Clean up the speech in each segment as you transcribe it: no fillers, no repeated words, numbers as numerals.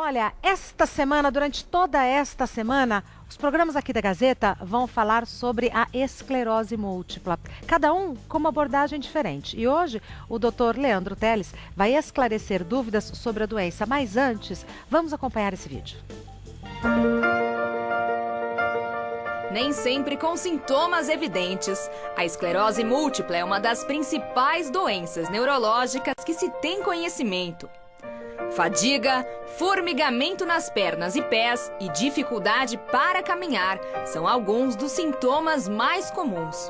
Olha, esta semana, durante toda esta semana, os programas aqui da Gazeta vão falar sobre a esclerose múltipla, cada um com uma abordagem diferente. E hoje, o Dr. Leandro Teles vai esclarecer dúvidas sobre a doença. Mas antes, vamos acompanhar esse vídeo. Nem sempre com sintomas evidentes. A esclerose múltipla é uma das principais doenças neurológicas que se tem conhecimento. Fadiga, formigamento nas pernas e pés e dificuldade para caminhar são alguns dos sintomas mais comuns.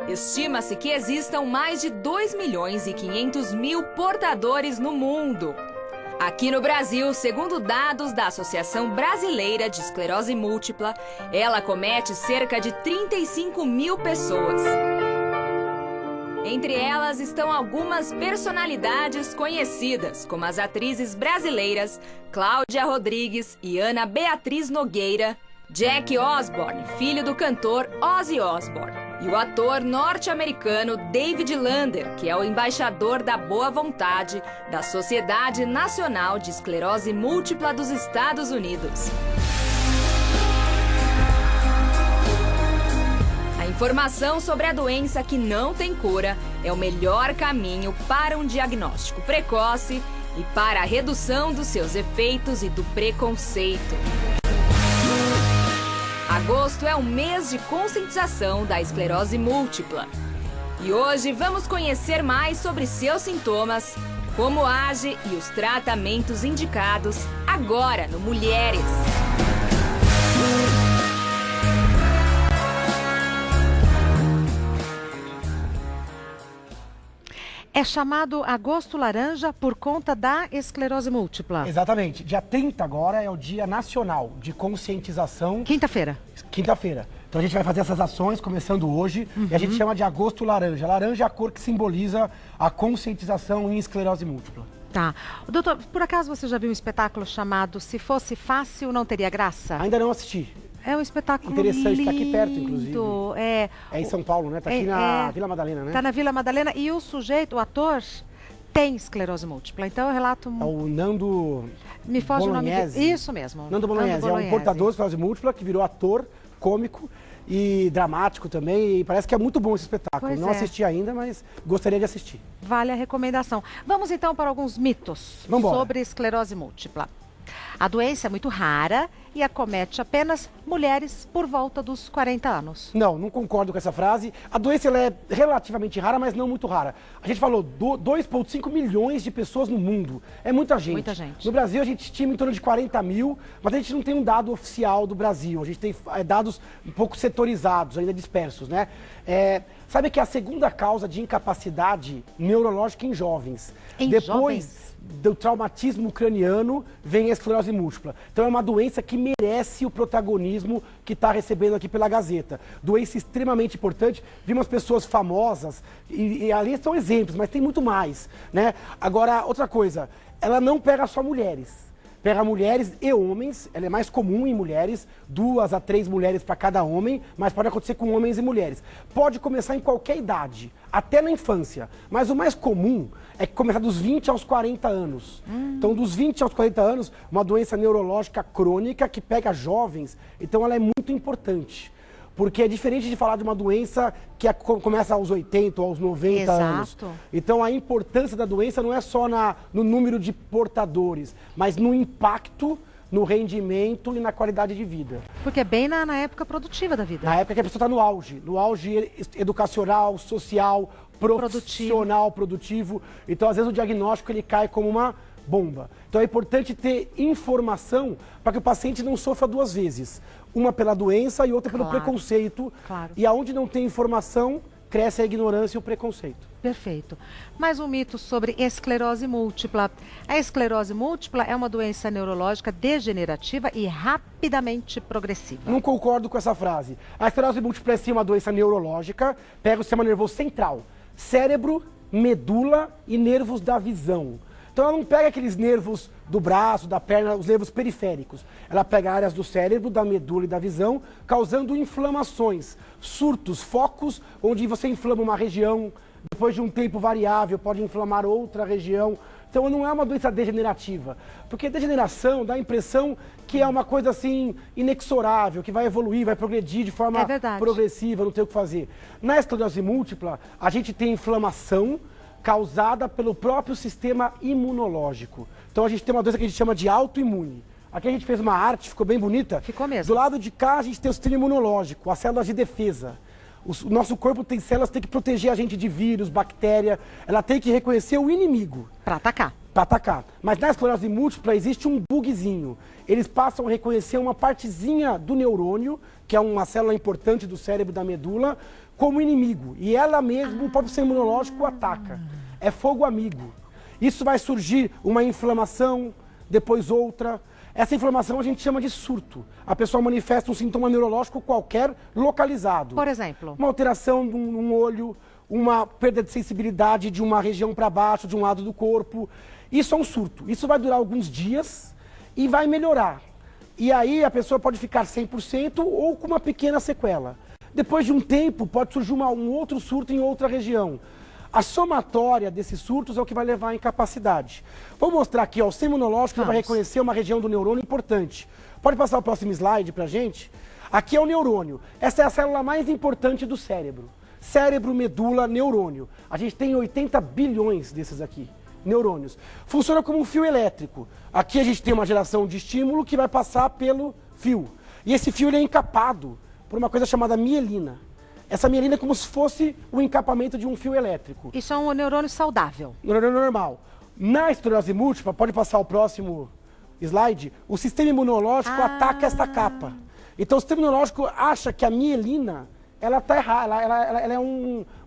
Estima-se que existam mais de 2.500.000 portadores no mundo. Aqui no Brasil, segundo dados da Associação Brasileira de Esclerose Múltipla, ela acomete cerca de 35.000 pessoas. Entre elas estão algumas personalidades conhecidas, como as atrizes brasileiras Cláudia Rodrigues e Ana Beatriz Nogueira, Jack Osbourne, filho do cantor Ozzy Osbourne, e o ator norte-americano David Lander, que é o embaixador da boa vontade da Sociedade Nacional de Esclerose Múltipla dos Estados Unidos. Informação sobre a doença que não tem cura é o melhor caminho para um diagnóstico precoce e para a redução dos seus efeitos e do preconceito. Agosto é o mês de conscientização da esclerose múltipla. E hoje vamos conhecer mais sobre seus sintomas, como age e os tratamentos indicados agora no Mulheres. É chamado Agosto Laranja por conta da esclerose múltipla. Exatamente. Dia 30 agora é o Dia Nacional de Conscientização. Quinta-feira. Quinta-feira. Então a gente vai fazer essas ações começando hoje e a gente chama de Agosto Laranja. Laranja é a cor que simboliza a conscientização em esclerose múltipla. Tá. Doutor, por acaso você já viu um espetáculo chamado Se Fosse Fácil, Não Teria Graça? Ainda não assisti. É um espetáculo interessante, lindo. Tá aqui perto, inclusive. É em São Paulo, né? Tá aqui na Vila Madalena, né? Tá na Vila Madalena e o sujeito, o ator, tem esclerose múltipla. Então eu relato... É o Nando Me foge Bolognese. o nome dele. Isso mesmo. Nando Bolognese. É um portador de esclerose múltipla que virou ator, cômico e dramático também. E parece que é muito bom esse espetáculo. Pois não assisti ainda, mas gostaria de assistir. Vale a recomendação. Vamos então para alguns mitos sobre esclerose múltipla. A doença é muito rara e acomete apenas mulheres por volta dos 40 anos. Não concordo com essa frase. A doença ela é relativamente rara, mas não muito rara. A gente falou 2,5 milhões de pessoas no mundo. É muita gente. Muita gente. No Brasil a gente estima em torno de 40 mil, mas a gente não tem um dado oficial do Brasil. A gente tem dados um pouco setorizados, ainda dispersos, né? Sabe que é a segunda causa de incapacidade neurológica em jovens. Depois do traumatismo craniano, vem a esclerose múltipla. Então é uma doença que merece o protagonismo que está recebendo aqui pela Gazeta. Doença extremamente importante. Vimos pessoas famosas, e ali são exemplos, mas tem muito mais, né? Agora, outra coisa, ela não pega só mulheres. Pega mulheres e homens, ela é mais comum em mulheres, 2 a 3 mulheres para cada homem, mas pode acontecer com homens e mulheres. Pode começar em qualquer idade, até na infância, mas o mais comum é que começar dos 20 aos 40 anos. Então, dos 20 aos 40 anos, uma doença neurológica crônica que pega jovens, então ela é muito importante. Porque é diferente de falar de uma doença que começa aos 80 ou aos 90 anos. Então a importância da doença não é só no número de portadores, mas no impacto, no rendimento e na qualidade de vida. Porque é bem na época produtiva da vida. Na época que a pessoa está no auge educacional, social, profissional, produtivo. Então às vezes o diagnóstico ele cai como uma bomba. Então é importante ter informação para que o paciente não sofra 2 vezes. Uma pela doença e outra pelo preconceito. E aonde não tem informação, cresce a ignorância e o preconceito. Perfeito. Mais um mito sobre esclerose múltipla. A esclerose múltipla é uma doença neurológica degenerativa e rapidamente progressiva. Não concordo com essa frase. A esclerose múltipla é sim uma doença neurológica, pega o sistema nervoso central, cérebro, medula e nervos da visão. Então ela não pega aqueles nervos do braço, da perna, os nervos periféricos. Ela pega áreas do cérebro, da medula e da visão, causando inflamações, surtos, focos, onde você inflama uma região, depois de um tempo variável pode inflamar outra região. Então não é uma doença degenerativa, porque degeneração dá a impressão que é uma coisa assim inexorável, que vai evoluir, vai progredir de forma progressiva, não tem o que fazer. Na esclerose múltipla, a gente tem inflamação causada pelo próprio sistema imunológico. Então a gente tem uma doença que a gente chama de autoimune. Aqui a gente fez uma arte, ficou bem bonita. Ficou mesmo. Do lado de cá a gente tem o sistema imunológico, as células de defesa. O nosso corpo tem células que tem que proteger a gente de vírus, bactéria. Ela tem que reconhecer o inimigo. Para atacar. Para atacar. Mas na esclerose múltipla existe um bugzinho. Eles passam a reconhecer uma partezinha do neurônio, que é uma célula importante do cérebro da medula, como inimigo. E ela mesmo, o próprio sistema imunológico, ataca. É fogo amigo. Isso vai surgir uma inflamação, depois outra. Essa inflamação a gente chama de surto. A pessoa manifesta um sintoma neurológico qualquer localizado. Por exemplo? Uma alteração de um olho, uma perda de sensibilidade de uma região para baixo, de um lado do corpo. Isso é um surto. Isso vai durar alguns dias e vai melhorar. E aí a pessoa pode ficar 100% ou com uma pequena sequela. Depois de um tempo pode surgir um outro surto em outra região. A somatória desses surtos é o que vai levar à incapacidade. Vou mostrar aqui, ó, o sistema imunológico vai reconhecer uma região do neurônio importante. Pode passar o próximo slide pra gente? Aqui é o neurônio. Essa é a célula mais importante do cérebro. Cérebro, medula, neurônio. A gente tem 80 bilhões desses aqui, neurônios. Funciona como um fio elétrico. Aqui a gente tem uma geração de estímulo que vai passar pelo fio. E esse fio ele é encapado por uma coisa chamada mielina. Essa mielina é como se fosse o encapamento de um fio elétrico. Isso é um neurônio saudável. Neurônio normal. Na esclerose múltipla, pode passar o próximo slide, o sistema imunológico ataca essa capa. Então o sistema imunológico acha que a mielina, ela está errada, ela é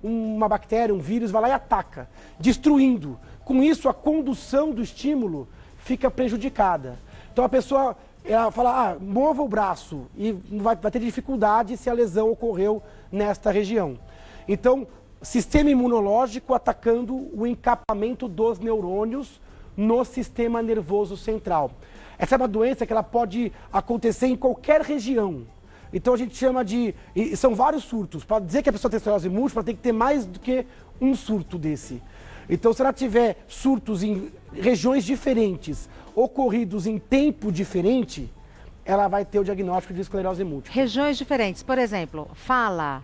uma bactéria, um vírus, vai lá e ataca, destruindo. Com isso, a condução do estímulo fica prejudicada. Então a pessoa... ela fala, mova o braço e vai ter dificuldade se a lesão ocorreu nesta região. Então, sistema imunológico atacando o encapamento dos neurônios no sistema nervoso central. Essa é uma doença que ela pode acontecer em qualquer região. Então a gente chama de... e são vários surtos. Para dizer que a pessoa tem esclerose múltipla, tem que ter mais do que um surto desse. Então, se ela tiver surtos em regiões diferentes, ocorridos em tempo diferente, ela vai ter o diagnóstico de esclerose múltipla. Regiões diferentes, por exemplo, fala,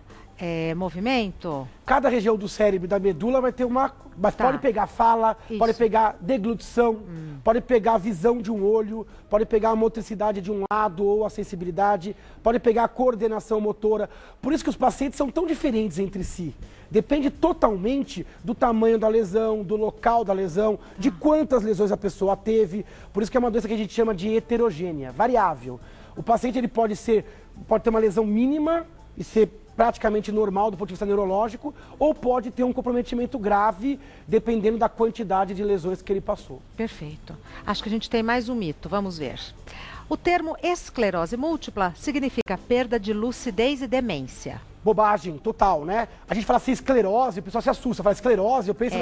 movimento? Cada região do cérebro e da medula vai ter uma... Mas pode pegar fala, pode pegar deglutição, pode pegar a visão de um olho, pode pegar a motricidade de um lado ou a sensibilidade, pode pegar a coordenação motora. Por isso que os pacientes são tão diferentes entre si. Depende totalmente do tamanho da lesão, do local da lesão, de quantas lesões a pessoa teve. Por isso que é uma doença que a gente chama de heterogênea, variável. O paciente ele pode ter uma lesão mínima e ser praticamente normal do ponto de vista neurológico, ou pode ter um comprometimento grave, dependendo da quantidade de lesões que ele passou. Perfeito. Acho que a gente tem mais um mito, vamos ver. O termo esclerose múltipla significa perda de lucidez e demência. Bobagem, total, né? A gente fala assim, esclerose, o pessoal se assusta, fala esclerose, eu penso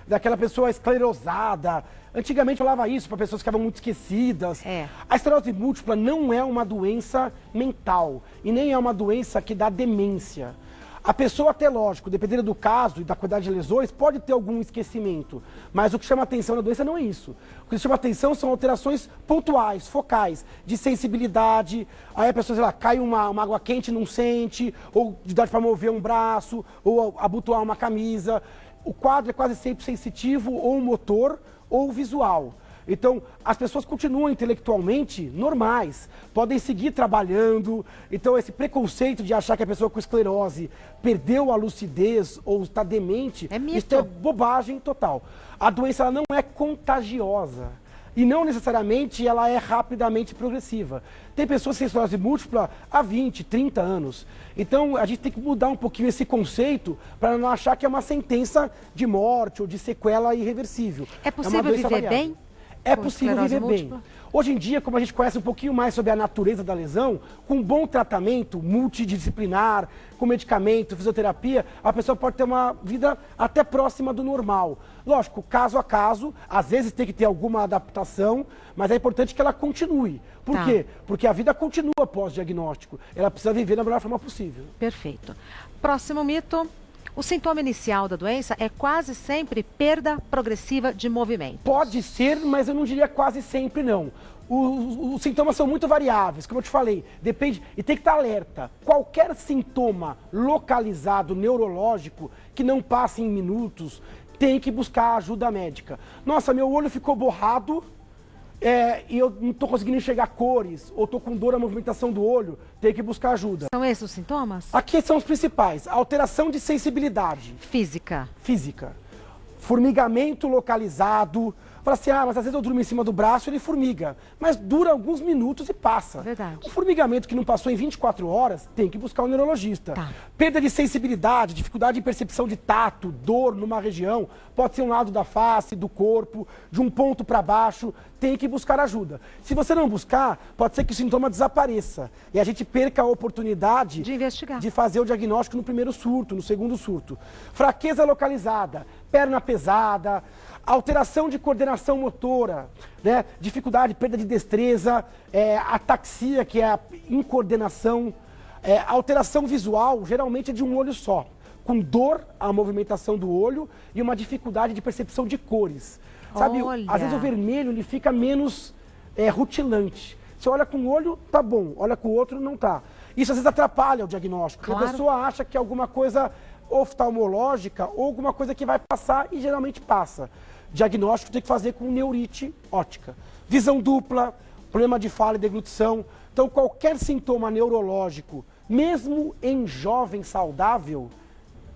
daquela pessoa esclerosada. Antigamente falava isso para pessoas que ficavam muito esquecidas. A esclerose múltipla não é uma doença mental e nem é uma doença que dá demência. A pessoa, até lógico, dependendo do caso e da quantidade de lesões, pode ter algum esquecimento. Mas o que chama atenção na doença não é isso. O que chama atenção são alterações pontuais, focais, de sensibilidade. Aí a pessoa, sei lá, cai uma água quente e não sente, ou dificuldade para mover um braço, ou abotoar uma camisa. O quadro é quase sempre sensitivo, ou motor, ou visual. Então, as pessoas continuam intelectualmente normais, podem seguir trabalhando. Então, esse preconceito de achar que a pessoa com esclerose perdeu a lucidez ou está demente, isso é bobagem total. A doença ela não é contagiosa e não necessariamente ela é rapidamente progressiva. Tem pessoas que têm esclerose múltipla há 20, 30 anos. Então, a gente tem que mudar um pouquinho esse conceito para não achar que é uma sentença de morte ou de sequela irreversível. É possível viver bem? É possível viver bem. Hoje em dia, como a gente conhece um pouquinho mais sobre a natureza da lesão, com um bom tratamento multidisciplinar, com medicamento, fisioterapia, a pessoa pode ter uma vida até próxima do normal. Lógico, caso a caso, às vezes tem que ter alguma adaptação, mas é importante que ela continue. Por quê? Porque a vida continua pós-diagnóstico. Ela precisa viver da melhor forma possível. Perfeito. Próximo mito. O sintoma inicial da doença é quase sempre perda progressiva de movimento. Pode ser, mas eu não diria quase sempre não. Os sintomas são muito variáveis, como eu te falei, depende, e tem que estar alerta. Qualquer sintoma localizado neurológico que não passe em minutos, tem que buscar ajuda médica. Nossa, meu olho ficou borrado e eu não estou conseguindo enxergar cores, ou estou com dor na movimentação do olho, tem que buscar ajuda. São esses os sintomas? Aqui são os principais: alteração de sensibilidade Física. Formigamento localizado. Fala assim, mas às vezes eu durmo em cima do braço e ele formiga. Mas dura alguns minutos e passa. Verdade. O formigamento que não passou em 24 horas, tem que buscar um neurologista. Tá. Perda de sensibilidade, dificuldade de percepção de tato, dor numa região. Pode ser um lado da face, do corpo, de um ponto para baixo. Tem que buscar ajuda. Se você não buscar, pode ser que o sintoma desapareça. E a gente perca a oportunidade de investigar, de fazer o diagnóstico no primeiro surto, no segundo surto. Fraqueza localizada, perna pesada, alteração de coordenação motora, né? Dificuldade, perda de destreza, ataxia, que é a incoordenação, alteração visual, geralmente é de um olho só, com dor à movimentação do olho e uma dificuldade de percepção de cores. Sabe, Olha. às vezes o vermelho ele fica menos rutilante. Você olha com um olho, tá bom, olha com o outro, não tá. Isso às vezes atrapalha o diagnóstico, porque Claro. a pessoa acha que é alguma coisa oftalmológica ou alguma coisa que vai passar e geralmente passa. Diagnóstico tem que fazer com neurite óptica. Visão dupla, problema de fala e deglutição. Então, qualquer sintoma neurológico, mesmo em jovem saudável,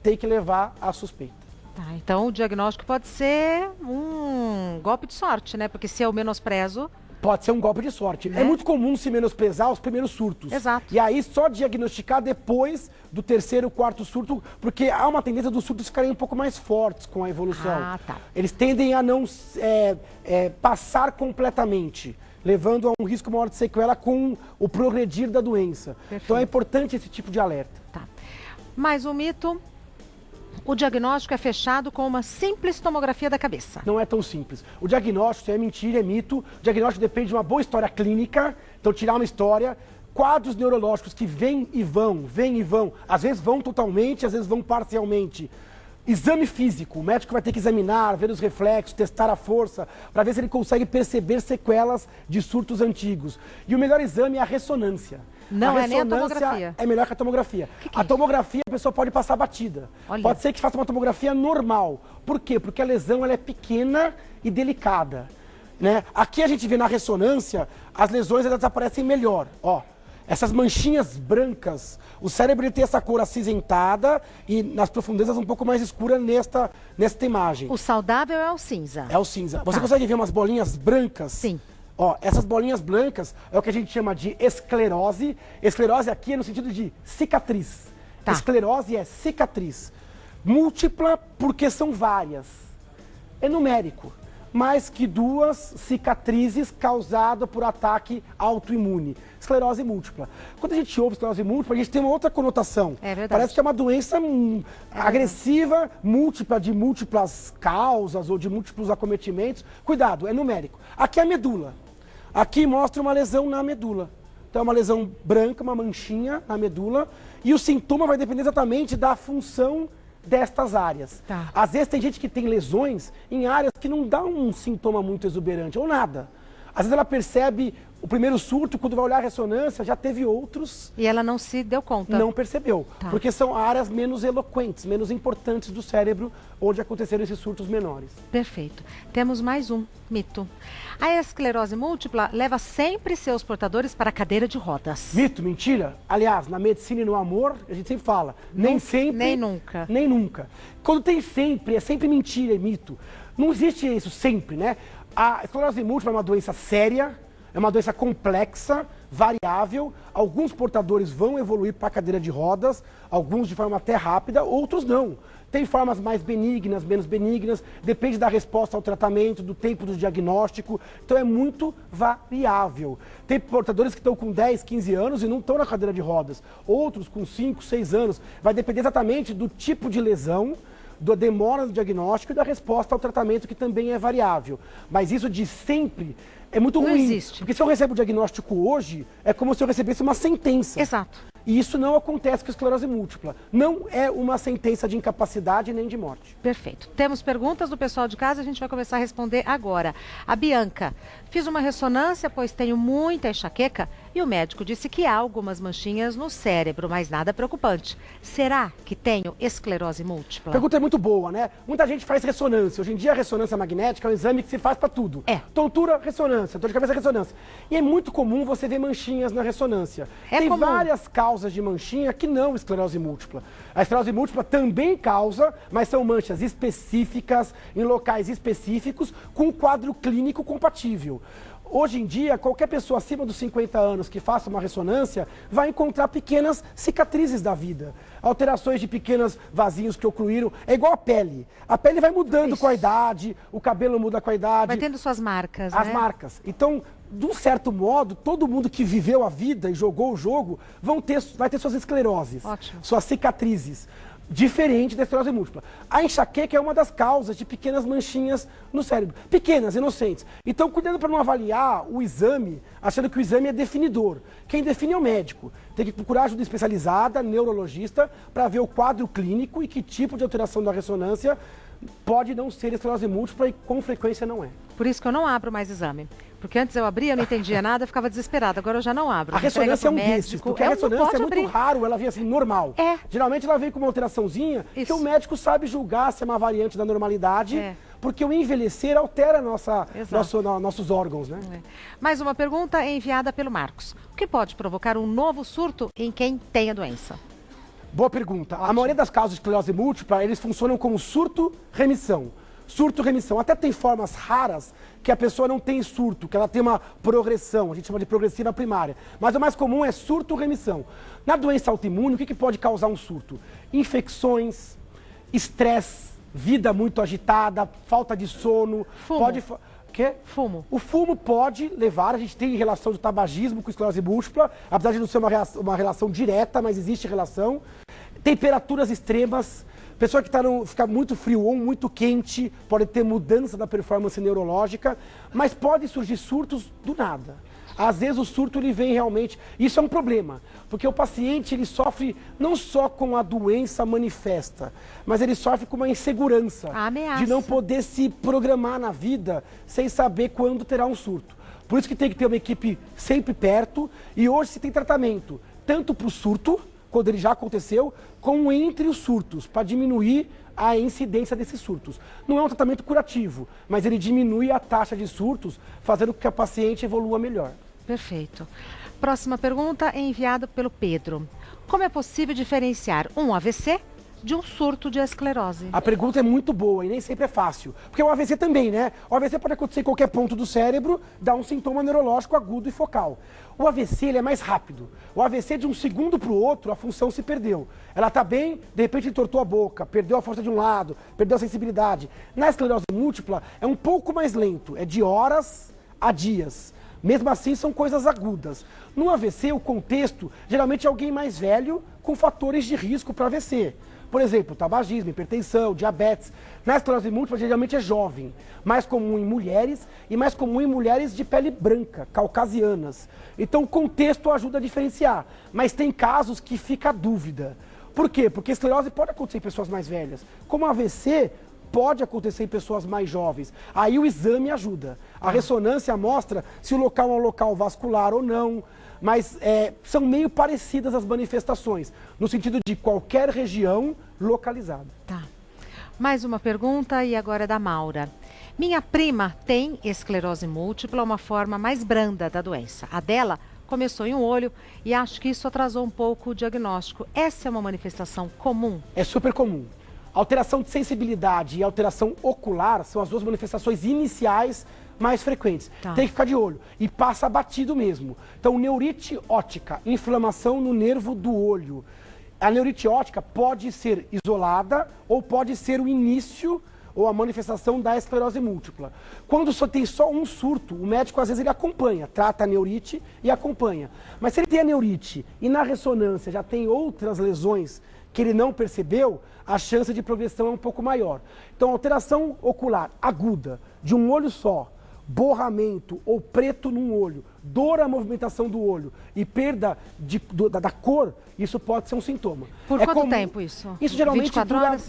tem que levar à suspeita. Tá, então o diagnóstico pode ser um golpe de sorte, né? Porque se eu menosprezo... Pode ser um golpe de sorte. Né? É muito comum se menosprezar os primeiros surtos. Exato. E aí só diagnosticar depois do terceiro, quarto surto, porque há uma tendência dos surtos ficarem um pouco mais fortes com a evolução. Ah, tá. Eles tendem a não passar completamente, levando a um risco maior de sequela com o progredir da doença. Perfeito. Então é importante esse tipo de alerta. Tá. Mais um mito: o diagnóstico é fechado com uma simples tomografia da cabeça. Não é tão simples. O diagnóstico é mentira, é mito. O diagnóstico depende de uma boa história clínica. Então, tirar uma história, quadros neurológicos que vêm e vão. Às vezes vão totalmente, às vezes vão parcialmente. Exame físico. O médico vai ter que examinar, ver os reflexos, testar a força, para ver se ele consegue perceber sequelas de surtos antigos. E o melhor exame é a ressonância. Não a é nem a ressonância tomografia. É melhor que a tomografia. Que A é tomografia a pessoa pode passar batida. Olha. Pode ser que faça uma tomografia normal. Por quê? Porque a lesão ela é pequena e delicada. Né? Aqui a gente vê na ressonância, as lesões elas aparecem melhor. Ó, essas manchinhas brancas, o cérebro ele tem essa cor acinzentada e nas profundezas um pouco mais escura nesta imagem. O saudável é o cinza. É o cinza. Você Tá. consegue ver umas bolinhas brancas? Sim. Ó, essas bolinhas brancas é o que a gente chama de esclerose. Esclerose aqui é no sentido de cicatriz. Tá. Esclerose é cicatriz. Múltipla porque são várias. É numérico. Mais que 2 cicatrizes causadas por ataque autoimune. Esclerose múltipla. Quando a gente ouve esclerose múltipla, a gente tem uma outra conotação. É verdade. Parece que é uma doença agressiva, múltipla, de múltiplas causas ou de múltiplos acometimentos. Cuidado, é numérico. Aqui é a medula. Aqui mostra uma lesão na medula. Então é uma lesão branca, uma manchinha na medula. E o sintoma vai depender exatamente da função destas áreas. Tá. Às vezes tem gente que tem lesões em áreas que não dá um sintoma muito exuberante, ou nada. Às vezes ela percebe o primeiro surto, quando vai olhar a ressonância, já teve outros, E ela não se deu conta. não percebeu. Tá. Porque são áreas menos eloquentes, menos importantes do cérebro, onde aconteceram esses surtos menores. Perfeito. Temos mais um mito. A esclerose múltipla leva sempre seus portadores para a cadeira de rodas. Mito, mentira? Aliás, na medicina e no amor, a gente sempre fala, nem sempre... nem nunca. Nem nunca. Quando tem sempre, é sempre mentira, é mito. Não existe isso sempre, né? A esclerose múltipla é uma doença séria, é uma doença complexa, variável. Alguns portadores vão evoluir para a cadeira de rodas, alguns de forma até rápida, outros não. Tem formas mais benignas, menos benignas, depende da resposta ao tratamento, do tempo do diagnóstico. Então é muito variável. Tem portadores que estão com 10, 15 anos e não estão na cadeira de rodas. Outros com 5, 6 anos. Vai depender exatamente do tipo de lesão, da demora do diagnóstico e da resposta ao tratamento, que também é variável. Mas isso de sempre é muito Não ruim. existe. Porque se eu recebo o diagnóstico hoje, é como se eu recebesse uma sentença. Exato. E isso não acontece com esclerose múltipla. Não é uma sentença de incapacidade nem de morte. Perfeito. Temos perguntas do pessoal de casa, a gente vai começar a responder agora. A Bianca, fiz uma ressonância, pois tenho muita enxaqueca e o médico disse que há algumas manchinhas no cérebro, mas nada preocupante. Será que tenho esclerose múltipla? A pergunta é muito boa, né? Muita gente faz ressonância. Hoje em dia a ressonância magnética é um exame que se faz para tudo. Tontura, ressonância. Dor de cabeça, ressonância. E é muito comum você ver manchinhas na ressonância. Tem várias causas de manchinha que não esclerose múltipla. A esclerose múltipla também causa, mas são manchas específicas, em locais específicos, com um quadro clínico compatível. Hoje em dia, qualquer pessoa acima dos 50 anos que faça uma ressonância vai encontrar pequenas cicatrizes da vida. Alterações de pequenos vasinhos que ocluíram. É igual a pele. A pele vai mudando com a idade, o cabelo muda com a idade. Vai tendo suas marcas, As marcas. Então, de um certo modo, todo mundo que viveu a vida e jogou o jogo vai ter suas escleroses, suas cicatrizes. Diferente da esclerose múltipla. A enxaqueca é uma das causas de pequenas manchinhas no cérebro. Pequenas, inocentes. Então, cuidado para não avaliar o exame, achando que o exame é definidor. Quem define é o médico. Tem que procurar ajuda especializada, neurologista, para ver o quadro clínico e que tipo de alteração da ressonância pode não ser esclerose múltipla e com frequência não é. Por isso que eu não abro mais exame. Porque antes eu abria, não entendia nada, ficava desesperada. Agora eu já não abro. A ressonância é um desses, porque a ressonância é muito raro, ela vem assim, normal. Geralmente ela vem com uma alteraçãozinha que o médico sabe julgar se é uma variante da normalidade, porque o envelhecer altera nossos órgãos, né? Mais uma pergunta enviada pelo Marcos. O que pode provocar um novo surto em quem tem a doença? Boa pergunta. A maioria das causas de esclerose múltipla, eles funcionam como surto-remissão. Surto-remissão. Até tem formas raras que a pessoa não tem surto, que ela tem uma progressão, a gente chama de progressiva primária. Mas o mais comum é surto-remissão. Na doença autoimune, o que pode causar um surto? Infecções, estresse, vida muito agitada, falta de sono. Fumo. Fumo. O fumo pode levar, a gente tem relação de tabagismo com esclerose múltipla, apesar de não ser uma relação direta, mas existe relação. Temperaturas extremas. Pessoa que fica muito frio ou muito quente, pode ter mudança da performance neurológica, mas pode surgir surtos do nada. Às vezes o surto ele vem realmente, isso é um problema, porque o paciente ele sofre não só com a doença manifesta, mas ele sofre com uma insegurança de não poder se programar na vida sem saber quando terá um surto. Por isso que tem que ter uma equipe sempre perto e hoje se tem tratamento, tanto para o surto, quando ele já aconteceu, como entre os surtos, para diminuir a incidência desses surtos. Não é um tratamento curativo, mas ele diminui a taxa de surtos, fazendo com que a paciente evolua melhor. Perfeito. Próxima pergunta é enviada pelo Pedro. Como é possível diferenciar um AVC de um surto de esclerose? A pergunta é muito boa e nem sempre é fácil. Porque o AVC também, né? O AVC pode acontecer em qualquer ponto do cérebro, dar um sintoma neurológico agudo e focal. O AVC ele é mais rápido. O AVC, de um segundo para o outro, a função se perdeu. Ela está bem, de repente entortou a boca, perdeu a força de um lado, perdeu a sensibilidade. Na esclerose múltipla é um pouco mais lento, é de horas a dias. Mesmo assim, são coisas agudas. No AVC, o contexto geralmente é alguém mais velho com fatores de risco para AVC. Por exemplo, tabagismo, hipertensão, diabetes. Na esclerose múltipla, geralmente é jovem. Mais comum em mulheres e mais comum em mulheres de pele branca, caucasianas. Então, o contexto ajuda a diferenciar. Mas tem casos que fica a dúvida. Por quê? Porque a esclerose pode acontecer em pessoas mais velhas. Como a AVC pode acontecer em pessoas mais jovens. Aí o exame ajuda. A ressonância mostra se o local é um local vascular ou não. Mas são meio parecidas as manifestações, no sentido de qualquer região localizada. Tá. Mais uma pergunta e agora é da Maura. Minha prima tem esclerose múltipla, uma forma mais branda da doença. A dela começou em um olho e acho que isso atrasou um pouco o diagnóstico. Essa é uma manifestação comum? É super comum. Alteração de sensibilidade e alteração ocular são as duas manifestações iniciais mais frequentes. Tá. Tem que ficar de olho. E passa batido mesmo. Então, neurite óptica, inflamação no nervo do olho. A neurite óptica pode ser isolada ou pode ser o início ou a manifestação da esclerose múltipla. Quando só tem só um surto, o médico às vezes ele acompanha, trata a neurite e acompanha. Mas se ele tem a neurite e na ressonância já tem outras lesões que ele não percebeu, a chance de progressão é um pouco maior. Então, alteração ocular aguda de um olho só, borramento ou preto num olho, dor à movimentação do olho e perda da cor, isso pode ser um sintoma. Por quanto tempo isso? Isso geralmente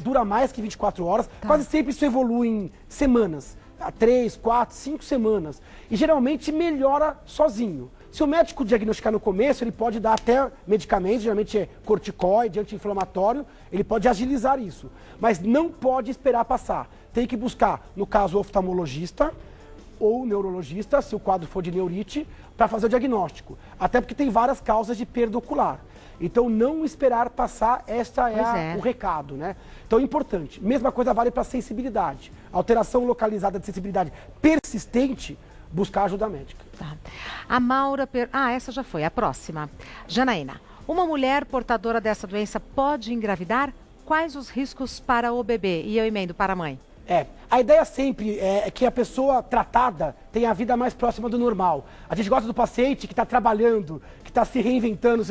dura mais que 24 horas. Tá. Quase sempre isso evolui em semanas. 3, 4, 5 semanas. E geralmente melhora sozinho. Se o médico diagnosticar no começo, ele pode dar até medicamentos, geralmente é corticoide, anti-inflamatório, ele pode agilizar isso. Mas não pode esperar passar. Tem que buscar, no caso, o oftalmologista ou neurologista, se o quadro for de neurite, para fazer o diagnóstico. Até porque tem várias causas de perda ocular. Então, não esperar passar, o recado, né? Então, é importante. Mesma coisa vale para a sensibilidade. Alteração localizada de sensibilidade persistente, buscar ajuda médica. Tá. A Maura... essa já foi. A próxima. Janaína, uma mulher portadora dessa doença pode engravidar? Quais os riscos para o bebê? E eu emendo para a mãe. A ideia sempre é que a pessoa tratada tenha a vida mais próxima do normal. A gente gosta do paciente que está trabalhando, que está se reinventando,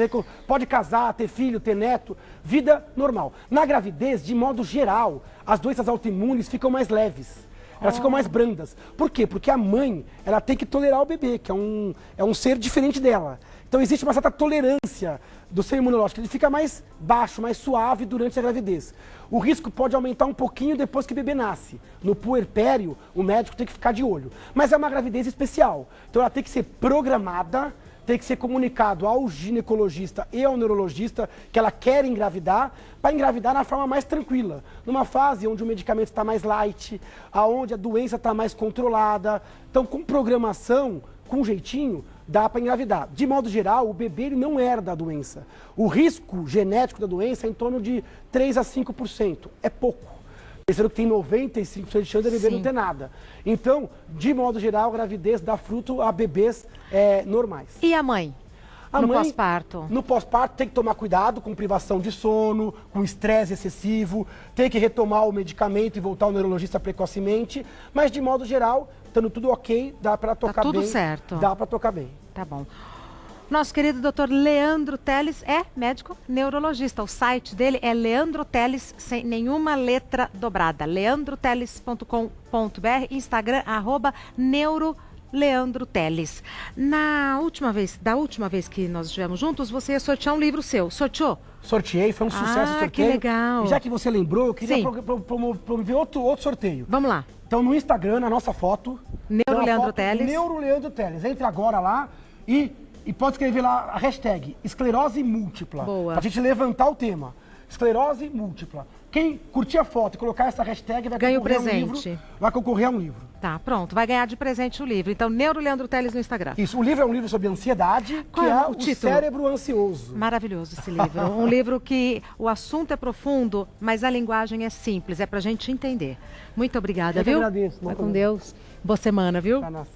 pode casar, ter filho, ter neto, vida normal. Na gravidez, de modo geral, as doenças autoimunes ficam mais leves. Elas ficam mais brandas. Por quê? Porque a mãe, ela tem que tolerar o bebê, que é um ser diferente dela. Então existe uma certa tolerância do sistema imunológico, ele fica mais baixo, mais suave durante a gravidez. O risco pode aumentar um pouquinho depois que o bebê nasce. No puerpério, o médico tem que ficar de olho. Mas é uma gravidez especial, então ela tem que ser programada, tem que ser comunicado ao ginecologista e ao neurologista que ela quer engravidar, para engravidar na forma mais tranquila. Numa fase onde o medicamento está mais light, onde a doença está mais controlada. Então, com programação, com jeitinho, dá para engravidar. De modo geral, o bebê ele não herda a doença. O risco genético da doença é em torno de 3 a 5%. É pouco. Pensando que tem 95% de chance de bebê não ter nada. Então, de modo geral, a gravidez dá fruto a bebês normais. E a mãe? No pós-parto? No pós-parto tem que tomar cuidado com privação de sono, com estresse excessivo, tem que retomar o medicamento e voltar ao neurologista precocemente, mas de modo geral, estando tudo ok, dá para tocar bem. Tá tudo certo. Dá para tocar bem. Tá bom. Nosso querido Dr. Leandro Teles é médico neurologista. O site dele é Leandro Teles, sem nenhuma letra dobrada. leandroteles.com.br, Instagram, @neuroleandro Teles. Da última vez que nós estivemos juntos, você ia sortear um livro seu. Sorteou? Sorteei, foi um sucesso o sorteio. Que legal. E já que você lembrou, eu queria promover outro sorteio. Vamos lá. Então, no Instagram, na nossa foto... Leandro Teles. Leandro Teles. Entra agora lá e pode escrever lá a hashtag esclerose múltipla. Boa. Pra gente levantar o tema. Esclerose múltipla. Quem curtir a foto e colocar essa hashtag vai ganha concorrer o presente. A um livro. Vai concorrer a um livro. Tá, pronto. Vai ganhar de presente o livro. Então, Leandro Teles no Instagram. Isso. O livro é um livro sobre ansiedade, Qual que é é o título? Cérebro Ansioso. Maravilhoso esse livro. Um livro que o assunto é profundo, mas a linguagem é simples. É pra gente entender. Muito obrigada, Eu viu? agradeço. Vai com Deus. Boa semana, viu? Pra nós.